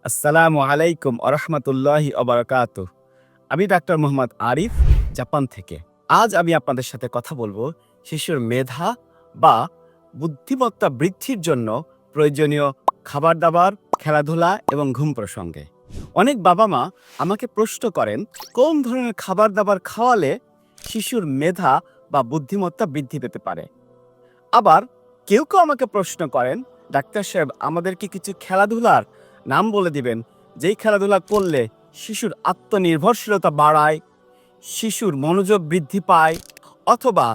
আসসালামু আলাইকুম আরহামতুল্লাহি অবরাকাতুহ। আমি ডাক্তার মোহাম্মদ আরিফ, জাপান থেকে। আজ আমি আপনাদের সাথে কথা বলবো শিশুর মেধা বা বুদ্ধিমত্তা বৃদ্ধির জন্য প্রয়োজনীয় খাবার-দাবার, খেলাধুলা এবং ঘুম প্রসঙ্গে। অনেক বাবা-মা আমাকে প্রশ্ন করেন, কোন ধরনের খাবার-দাবার খাওয়ালে শিশুর মেধা বা বুদ্ধিমত্তা বৃদ্ধি পেতে পারে? আবার কেউ আমাকে প্রশ্ন করেন, ডাক্তার সাহেব আমাদেরকে কিছু খেলাধুলার নাম বলে দিবেন, যেই খেলাধুলা করলে শিশুর আত্মনির্ভরশীলতা বাড়ায়, শিশুর মনোযোগ বৃদ্ধি পায়, অথবা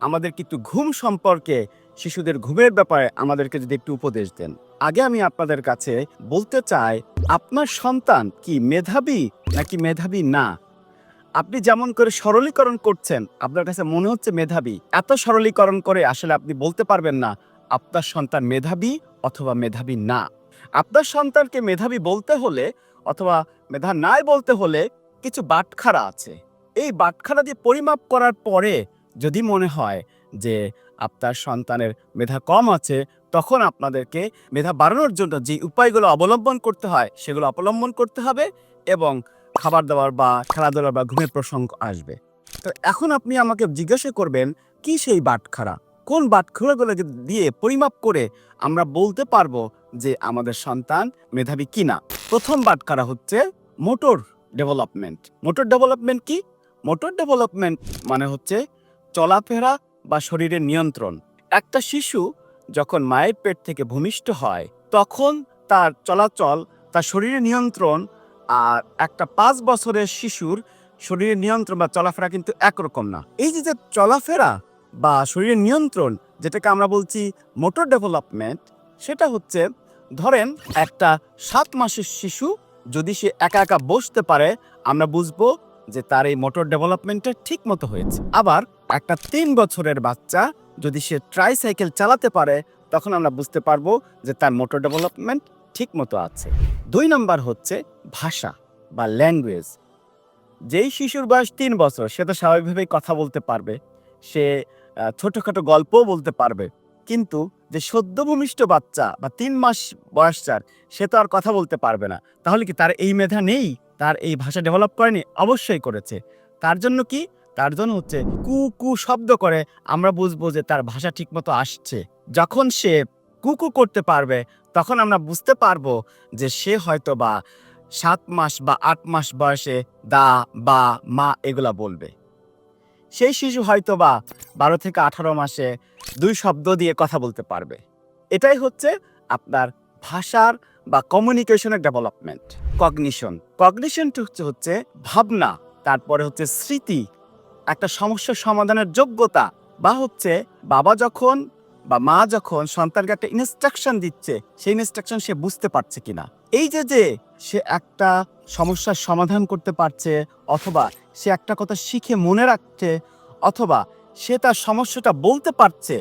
আমাদের কিন্তু ঘুম সম্পর্কে শিশুদের ঘুমের ব্যাপারে আমাদেরকে যদি একটু উপদেশ দেন। আগে আমি আপনাদের কাছে বলতে চাই, আপনার সন্তান কি মেধাবী নাকি মেধাবী না? আপনি যেমন করে সরলীকরণ করছেন, আপনার কাছে মনে হচ্ছে মেধাবী। এত সরলীকরণ করে আসলে আপনি বলতে পারবেন না আপনার সন্তান মেধাবী অথবা মেধাবী না। আপনার সন্তানকে মেধাবী বলতে হলে অথবা মেধা নাই বলতে হলে কিছু বাটখারা আছে। এই বাটখারা দিয়ে পরিমাপ করার পরে যদি মনে হয় যে আপনার সন্তানের মেধা কম আছে, তখন আপনাদেরকে মেধা বাড়ানোর জন্য যে উপায়গুলো অবলম্বন করতে হয় সেগুলো অবলম্বন করতে হবে এবং খাবার-দাবার বা খেলাধুলা বা ঘুমের প্রসঙ্গ আসবে। তো এখন আপনি আমাকে জিজ্ঞাসা করবেন, কি সেই বাটখারা? কোন বাটখারাগুলোকে দিয়ে পরিমাপ করে আমরা বলতে পারবো যে আমাদের সন্তান মেধাবী কিনা? প্রথম বাটখারা হচ্ছে মোটর ডেভেলপমেন্ট। মোটর ডেভেলপমেন্ট কি? মোটর ডেভেলপমেন্ট মানে হচ্ছে চলাফেরা বা শরীরের নিয়ন্ত্রণ। একটা শিশু যখন মায়ের পেট থেকে ভূমিষ্ঠ হয়, তখন তার চলাচল, তার শরীরের নিয়ন্ত্রণ আর একটা 5 বছরের শিশুর শরীরের নিয়ন্ত্রণ বা চলাফেরা কিন্তু একরকম না। এই যে চলাফেরা বা শরীরের নিয়ন্ত্রণ, যেটাকে আমরা বলছি মোটর ডেভেলপমেন্ট, সেটা হচ্ছে, ধরেন একটা 7 মাসের শিশু যদি সে একা একা বসতে পারে, আমরা বুঝবো যে তার এই মোটর ডেভেলপমেন্টটা ঠিক মতো হয়েছে। আবার একটা 3 বছরের বাচ্চা যদি সে ট্রাইসাইকেল চালাতে পারে, তখন আমরা বুঝতে পারবো যে তার মোটর ডেভেলপমেন্ট ঠিক মতো আছে। 2 নাম্বার হচ্ছে ভাষা বা ল্যাঙ্গুয়েজ। যেই শিশুর বয়স 3 বছর, সে তো স্বাভাবিকভাবেই কথা বলতে পারবে, সে ছোটখাটো গল্পও বলতে পারবে। কিন্তু যে সদ্য ভূমিষ্ঠ বাচ্চা বা 3 মাস বয়সটার, সে তো আর কথা বলতে পারবে না। তাহলে কি তার এই মেধা নেই? তার এই ভাষা ডেভেলপ করেনি? অবশ্যই করেছে। তার জন্য কি? তার জন্য হচ্ছে কু কু শব্দ করে আমরা বুঝবো যে তার ভাষা ঠিকমতো আসছে। যখন সে কুকু করতে পারবে, তখন আমরা বুঝতে পারবো যে সে হয়তোবা 7 মাস বা 8 মাস বয়সে দা, বা, মা এগুলা বলবে। সেই শিশু হয়তোবা 12 থেকে 18 মাসে 2 শব্দ দিয়ে কথা বলতে পারবে। এটাই হচ্ছে আপনার ভাষার বা কমিউনিকেশনের ডেভেলপমেন্ট। কগনিশন হচ্ছে ভাবনা, তারপরে হচ্ছে স্মৃতি, একটা সমস্যার সমাধানের যোগ্যতা, বা হচ্ছে বাবা যখন বা মা যখন সন্তানকে একটা ইনস্ট্রাকশন দিচ্ছে, সেই ইনস্ট্রাকশন সে বুঝতে পারছে কিনা। এই যে সে একটা সমস্যার সমাধান করতে পারছে, অথবা সে একটা কথা শিখে মনে রাখছে, অথবা সে তার সমস্যাটা বলতে পারছে,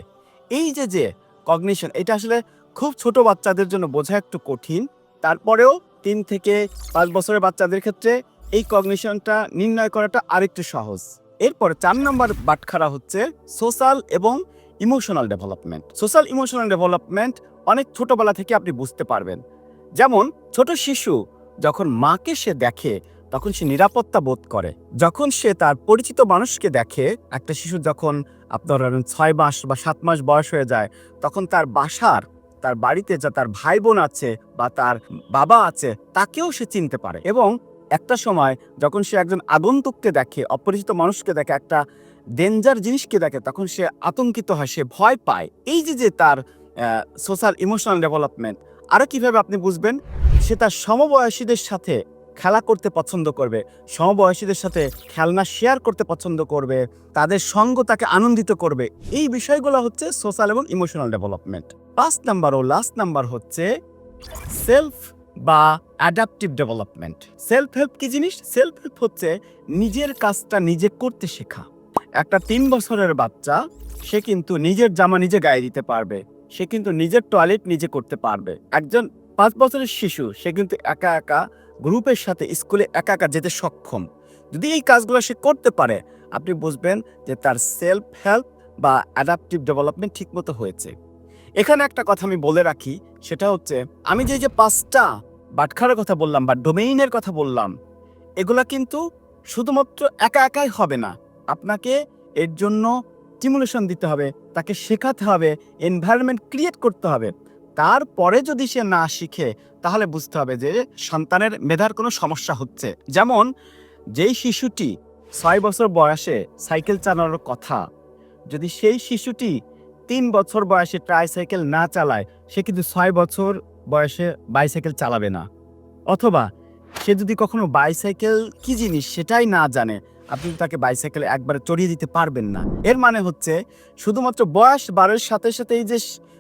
এই যে কগনিশন, এটা আসলে খুব ছোট বাচ্চাদের জন্য বোঝা একটু কঠিন। তারপরেও 3 থেকে 5 বছরের বাচ্চাদের ক্ষেত্রে এই কগনিশনটা নির্ণয় করাটা আরেকটু সহজ। এরপরে 4 নম্বর বাটখারা হচ্ছে সোশ্যাল এবং emotional development. Social emotional development অনেক ছোটবেলা থেকে আপনি বুঝতে পারবেন। যেমন ছোট শিশু যখন মাকে সে দেখে, তখন সে নিরাপত্তা বোধ করে। যখন সে তার পরিচিত মানুষকে দেখে, একটা শিশু যখন আপনার 6 মাস বা 7 মাস বয়স হয়ে যায়, তখন তার বাড়িতে যা তার ভাই বোন আছে বা তার বাবা আছে, তাকেও সে চিনতে পারে। এবং একটা সময় যখন সে একজন আগন্তুককে দেখে, অপরিচিত মানুষকে দেখে, একটা ডেঞ্জার জিনিসকে দেখে, তখন সে আতঙ্কিত হয়, সে ভয় পায়। এই যে তার সোশ্যাল ইমোশনাল ডেভেলপমেন্ট। আরও কিভাবে আপনি বুঝবেন? সে তার সমবয়সীদের সাথে খেলা করতে পছন্দ করবে, সমবয়সীদের সাথে খেলনা শেয়ার করতে পছন্দ করবে, তাদের সঙ্গ তাকে আনন্দিত করবে। এই বিষয়গুলো হচ্ছে সোশ্যাল এবং ইমোশনাল ডেভেলপমেন্ট। 5 নাম্বার ও লাস্ট নাম্বার হচ্ছে সেলফ বা অ্যাডাপটিভ ডেভেলপমেন্ট। সেলফ হেল্প কি জিনিস? সেলফ হেল্প হচ্ছে নিজের কাজটা নিজে করতে শেখা। একটা 3 বছরের বাচ্চা, সে কিন্তু নিজের জামা নিজে গায়ে দিতে পারবে, সে কিন্তু নিজের টয়লেট নিজে করতে পারবে। একজন 5 বছরের শিশু, সে কিন্তু একা একা গ্রুপের সাথে স্কুলে একা একা যেতে সক্ষম। যদি এই কাজগুলো সে করতে পারে, আপনি বুঝবেন যে তার সেলফ হেল্প বা অ্যাডাপটিভ ডেভেলপমেন্ট ঠিকমতো হয়েছে। এখানে একটা কথা আমি বলে রাখি, সেটা হচ্ছে, আমি যে 5টা বাটখারার কথা বললাম বা ডোমেইনের কথা বললাম, এগুলা কিন্তু শুধুমাত্র একা একাই হবে না। আপনাকে এর জন্য স্টিমুলেশন দিতে হবে, তাকে শেখাতে হবে, এনভায়রনমেন্ট ক্রিয়েট করতে হবে। তারপরে যদি সে না শিখে তাহলে বুঝতে হবে যে সন্তানের মেধার কোনো সমস্যা হচ্ছে। যেমন যেই শিশুটি 6 বছর বয়সে সাইকেল চালানোর কথা, যদি সেই শিশুটি 3 বছর বয়সে ট্রাইসাইকেল না চালায়, সে কিন্তু 6 বছর বয়সে বাইসাইকেল চালাবে না। অথবা সে যদি কখনো বাইসাইকেল কি জিনিস সেটাই না জানে, আপনি তাকে বাইসাইকেলে একবারে চড়িয়ে দিতে পারবেন না। এর মানে হচ্ছে শুধুমাত্র বয়স বাড়ার সাথে সাথেই যে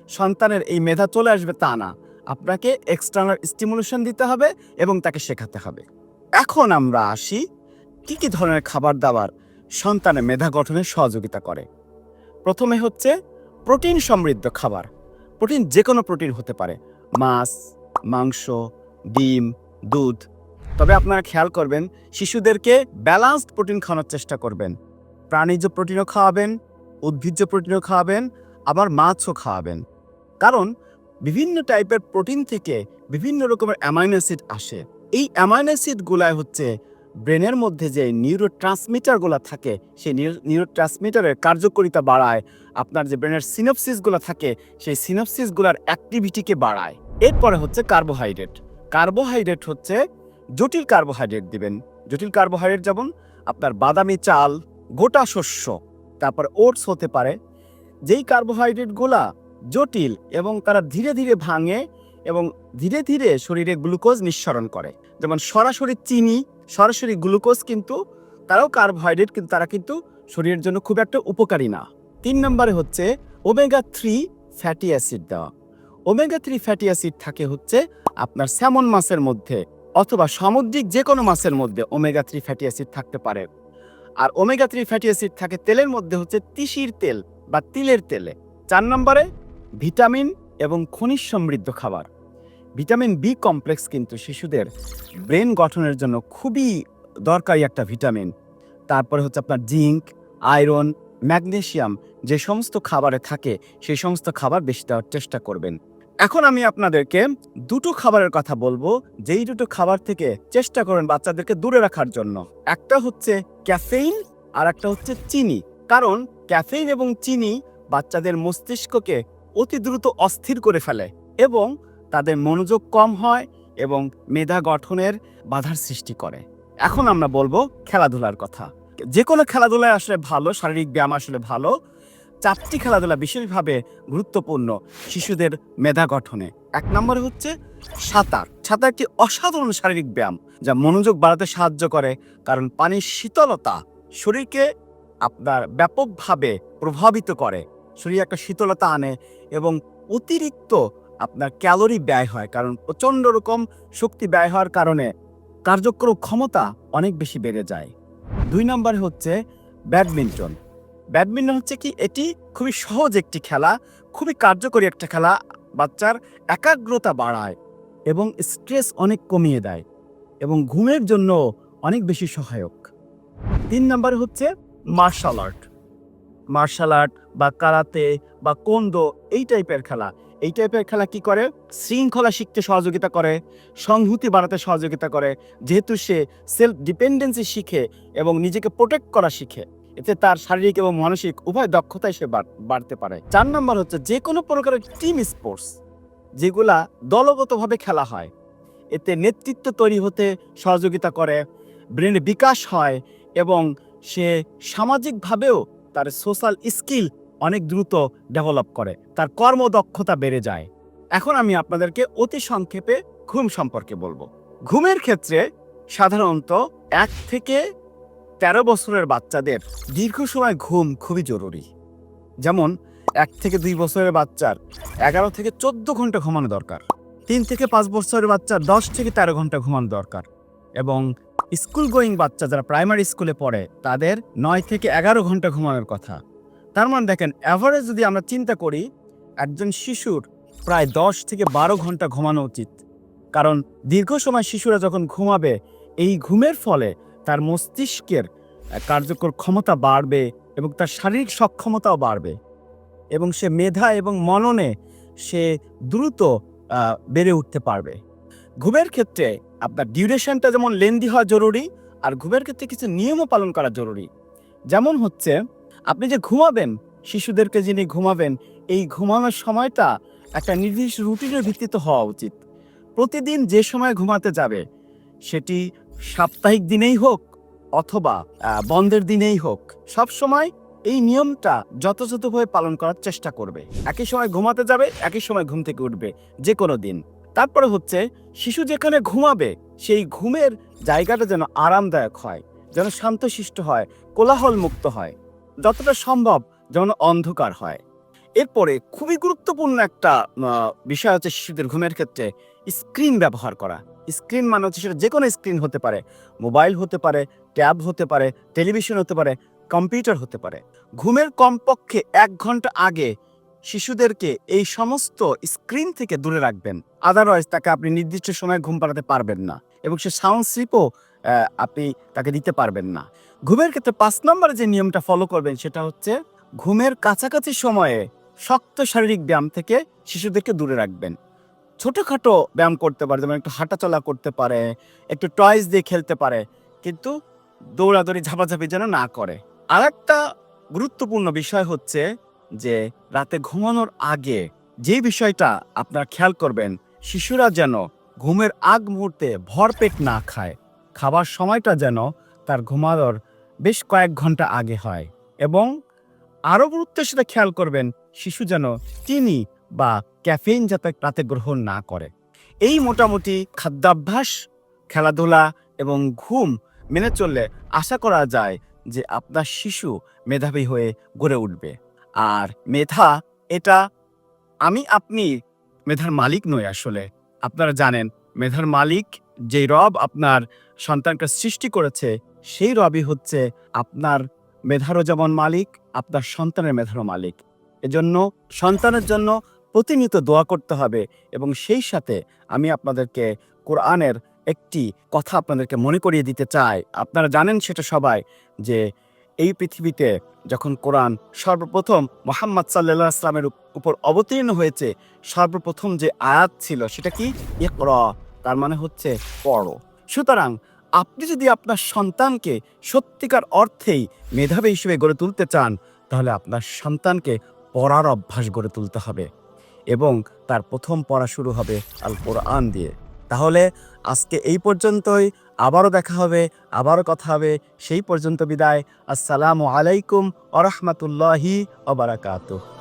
সন্তানের এই মেধা চলে আসবে তা না, আপনাকে এক্সটার্নাল স্টিমুলেশন দিতে হবে এবং তাকে শেখাতে হবে। এখন আমরা আসি কি কি ধরনের খাবার দাবার সন্তানের মেধা গঠনে সহযোগিতা করে। প্রথমে হচ্ছে প্রোটিন সমৃদ্ধ খাবার। প্রোটিন যে কোনো প্রোটিন হতে পারে, মাছ, মাংস, ডিম, দুধ। তবে আপনারা খেয়াল করবেন শিশুদেরকে ব্যালান্সড প্রোটিন খাওয়ানোর চেষ্টা করবেন। প্রাণীজ প্রোটিনও খাওয়াবেন, উদ্ভিজ্জ প্রোটিনও খাওয়াবেন, আবার মাছও খাওয়াবেন। কারণ বিভিন্ন টাইপের প্রোটিন থেকে বিভিন্ন রকমের অ্যামাইনো অ্যাসিড আসে। এই অ্যামাইনো অ্যাসিডগুলাই হচ্ছে ব্রেনের মধ্যে যে নিউরোট্রান্সমিটারগুলো থাকে সেই নিউরোট্রান্সমিটারের কার্যকারিতা বাড়ায়। আপনার যে ব্রেনের সিনপসিসগুলো থাকে সেই সিনপসিসগুলোর অ্যাক্টিভিটিকে বাড়ায়। এরপরে হচ্ছে কার্বোহাইড্রেট। কার্বোহাইড্রেট হচ্ছে জটিল কার্বোহাইড্রেট দিবেন। জটিল কার্বোহাইড্রেট যেমন আপনার বাদামি চাল, গোটা শস্য, তারপর ওটস হতে পারে। যেই কার্বোহাইড্রেটগুলা জটিল এবং তারা ধীরে ধীরে ভাঙে এবং ধীরে ধীরে শরীরে গ্লুকোজ নিঃসরণ করে। যেমন সরাসরি চিনি, সরাসরি গ্লুকোজ কিন্তু তারাও কার্বোহাইড্রেট, কিন্তু তারা কিন্তু শরীরের জন্য খুব একটা উপকারী না। 3 নম্বরে হচ্ছে ওমেগা 3 ফ্যাটি অ্যাসিড দেওয়া। ওমেগা 3 ফ্যাটি অ্যাসিড থাকে হচ্ছে আপনার স্যামন মাছের মধ্যে অথবা সামুদ্রিক যে কোনো মাছের মধ্যে ওমেগা 3 ফ্যাটি অ্যাসিড থাকতে পারে। আর ওমেগা 3 ফ্যাটি অ্যাসিড থাকে তেলের মধ্যে হচ্ছে তিসির তেল বা তিলের তেলে। 4 নম্বরে ভিটামিন এবং খনিজ সমৃদ্ধ খাবার। ভিটামিন বি কমপ্লেক্স কিন্তু শিশুদের ব্রেন গঠনের জন্য খুবই দরকারি একটা ভিটামিন। তারপরে হচ্ছে আপনার জিঙ্ক, আয়রন, ম্যাগনেসিয়াম যে সমস্ত খাবারে থাকে সেই সমস্ত খাবার বেশি দেওয়ার চেষ্টা করবেন। এখন আমি আপনাদেরকে দুটো খাবারের কথা বলবো, যেই দুটো খাবার থেকে চেষ্টা করেন বাচ্চাদেরকে দূরে রাখার জন্য। একটা হচ্ছে ক্যাফেইন আর একটা হচ্ছে চিনি। কারণ ক্যাফেইন এবং চিনি বাচ্চাদের মস্তিষ্ককে অতি দ্রুত অস্থির করে ফেলে এবং তাদের মনোযোগ কম হয় এবং মেধা গঠনের বাধার সৃষ্টি করে। এখন আমরা বলবো খেলাধুলার কথা। যে কোনো খেলাধুলায় আসলে ভালো, শারীরিক ব্যায়াম আসলে ভালো। 4টি খেলাধুলা বিশেষভাবে গুরুত্বপূর্ণ শিশুদের মেধা গঠনে। 1 নম্বরে হচ্ছে সাঁতার। সাঁতার একটি অসাধারণ শারীরিক ব্যায়াম যা মনোযোগ বাড়াতে সাহায্য করে। কারণ পানির শীতলতা শরীরকে আপনার ব্যাপকভাবে প্রভাবিত করে, শরীরে একটা শীতলতা আনে এবং অতিরিক্ত আপনার ক্যালোরি ব্যয় হয়। কারণ প্রচণ্ড রকম শক্তি ব্যয় হওয়ার কারণে কার্যকর ক্ষমতা অনেক বেশি বেড়ে যায়। 2 নম্বরে হচ্ছে ব্যাডমিন্টন। ব্যাডমিন্টন হচ্ছে কি, এটি খুবই সহজ একটি খেলা, খুবই কার্যকরী একটা খেলা। বাচ্চার একাগ্রতা বাড়ায় এবং স্ট্রেস অনেক কমিয়ে দেয় এবং ঘুমের জন্য অনেক বেশি সহায়ক। 3 নম্বরে হচ্ছে মার্শাল আর্ট। মার্শাল আর্ট বা কারাতে বা কোন্দো এই টাইপের খেলা। এই টাইপের খেলা কি করে, শৃঙ্খলা শিখতে সহযোগিতা করে, সংহতি বাড়াতে সহযোগিতা করে। যেহেতু সে সেলফ ডিপেন্ডেন্সি শিখে এবং নিজেকে প্রোটেক্ট করা শিখে, এতে তার শারীরিক এবং মানসিক উভয় দক্ষতায় সে বাড়তে পারে। 4 নম্বর হচ্ছে যে কোনো প্রকারের টিম স্পোর্টস, যেগুলা দলগতভাবে খেলা হয়। এতে নেতৃত্ব তৈরি হতে সহযোগিতা করে, ব্রেনের বিকাশ হয় এবং সে সামাজিকভাবেও তার সোশ্যাল স্কিল অনেক দ্রুত ডেভেলপ করে, তার কর্মদক্ষতা বেড়ে যায়। এখন আমি আপনাদেরকে অতি সংক্ষেপে ঘুম সম্পর্কে বলবো। ঘুমের ক্ষেত্রে সাধারণত 1 থেকে 13 বছরের বাচ্চাদের দীর্ঘ সময় ঘুম খুবই জরুরি। যেমন 1 থেকে 2 বছরের বাচ্চার 11 থেকে 14 ঘন্টা ঘুমানো দরকার। 3 থেকে 5 বছরের বাচ্চার 10 থেকে 13 ঘন্টা ঘুমানো দরকার। এবং স্কুল গোয়িং বাচ্চা যারা প্রাইমারি স্কুলে পড়ে তাদের 9 থেকে 11 ঘন্টা ঘুমানোর কথা। তার মানে দেখেন, অ্যাভারেজ যদি আমরা চিন্তা করি, একজন শিশুর প্রায় 10 থেকে 12 ঘন্টা ঘুমানো উচিত। কারণ দীর্ঘ সময় শিশুরা যখন ঘুমাবে, এই ঘুমের ফলে তার মস্তিষ্কের কার্যকর ক্ষমতা বাড়বে এবং তার শারীরিক সক্ষমতাও বাড়বে এবং সে মেধা এবং মননে সে দ্রুত বেড়ে উঠতে পারবে। ঘুমের ক্ষেত্রে আপনার ডিউরেশনটা যেমন লেন্দি হওয়া জরুরি, আর ঘুমের ক্ষেত্রে কিছু নিয়মও পালন করা জরুরি। যেমন হচ্ছে, আপনি যে ঘুমাবেন, শিশুদেরকে যিনি ঘুমাবেন, এই ঘুমানোর সময়টা একটা নির্দিষ্ট রুটিনের ভিত্তিতে হওয়া উচিত। প্রতিদিন যে সময় ঘুমাতে যাবে, সেটি সাপ্তাহিক দিনেই হোক অথবা বন্ধের দিনেই হোক, সব সময় এই নিয়মটা যথাযথভাবে পালন করার চেষ্টা করবে। একই সময় ঘুমাতে যাবে, একই সময় ঘুম থেকে উঠবে, যে কোনো দিন। তারপরে হচ্ছে, শিশু যেখানে ঘুমাবে সেই ঘুমের জায়গাটা যেন আরামদায়ক হয়, যেন শান্তশিষ্ট হয়, কোলাহল মুক্ত হয়, যতটা সম্ভব যেন অন্ধকার হয়। এরপরে খুবই গুরুত্বপূর্ণ একটা বিষয় হচ্ছে শিশুদের ঘুমের ক্ষেত্রে স্ক্রিন ব্যবহার করা। স্ক্রিন মানে হচ্ছে সেটা যে কোনো স্ক্রিন হতে পারে, মোবাইল হতে পারে, ট্যাব হতে পারে, টেলিভিশন হতে পারে, কম্পিউটার হতে পারে। ঘুমের কমপক্ষে ১ ঘন্টা আগে শিশুদেরকে এই সমস্ত স্ক্রিন থেকে দূরে রাখবেন। আদারওয়াইজ তাকে আপনি নির্দিষ্ট সময়ে ঘুম পাড়াতে পারবেন না, এবং সে সাউন্ড স্লিপও আপনি তাকে দিতে পারবেন না। ঘুমের ক্ষেত্রে ৫ নম্বরে যে নিয়মটা ফলো করবেন সেটা হচ্ছে, ঘুমের কাছাকাছি সময়ে শক্ত শারীরিক ব্যায়াম থেকে শিশুদেরকে দূরে রাখবেন। ছোটখাটো ব্যায়াম করতে পারে, যেমন একটু হাঁটাচলা করতে পারে, একটু টয়েস দিয়ে খেলতে পারে, কিন্তু দৌড়াদৌড়ি ঝাপাঝাপি যেন না করে। আর একটা গুরুত্বপূর্ণ বিষয় হচ্ছে যে, রাতে ঘুমানোর আগে যে বিষয়টা আপনারা খেয়াল করবেন, শিশুরা যেন ঘুমের আগ মুহূর্তে ভরপেট না খায়। খাবার সময়টা যেন তার ঘুমানোর বেশ কয়েক ঘন্টা আগে হয়। এবং আরও গুরুত্বের সাথে খেয়াল করবেন, শিশু যেন চিনি বা ক্যাফেইন যাতে রাতে গ্রহণ না করে। এই মোটামুটি খাদ্যাভ্যাস, খেলাধুলা এবং ঘুম মেনে চললে আশা করা যায় যে আপনার শিশু মেধাবী হয়ে গড়ে উঠবে। আর মেধা, এটা আপনি মেধার মালিক নই আসলে। আপনারা জানেন, মেধার মালিক যেই রব আপনার সন্তানকে সৃষ্টি করেছে, সেই রবই হচ্ছে আপনার মেধারও যেমন মালিক, আপনার সন্তানের মেধারও মালিক। এজন্য সন্তানের জন্য প্রতিনিয়ত দোয়া করতে হবে। এবং সেই সাথে আমি আপনাদেরকে কোরআনের একটি কথা আপনাদেরকে মনে করিয়ে দিতে চাই। আপনারা জানেন সেটা সবাই, যে এই পৃথিবীতে যখন কোরআন সর্বপ্রথম মুহাম্মদ সাল্লাল্লাহু আলাইহি সাল্লামের উপর অবতীর্ণ হয়েছে, সর্বপ্রথম যে আয়াত ছিল সেটা কি? ইকরা। তার মানে হচ্ছে পড়ো। সুতরাং আপনি যদি আপনার সন্তানকে সত্যিকার অর্থেই মেধাবী হিসেবে গড়ে তুলতে চান, তাহলে আপনার সন্তানকে পড়ার অভ্যাস গড়ে তুলতে হবে, এবং তার প্রথম পড়া শুরু হবে আল কোরআন দিয়ে। তাহলে আজকে এই পর্যন্তই। আবারও দেখা হবে, আবারও কথা হবে। সেই পর্যন্ত বিদায়। আসসালামু আলাইকুম ওয়া রাহমাতুল্লাহি ওয়া বারাকাতুহু।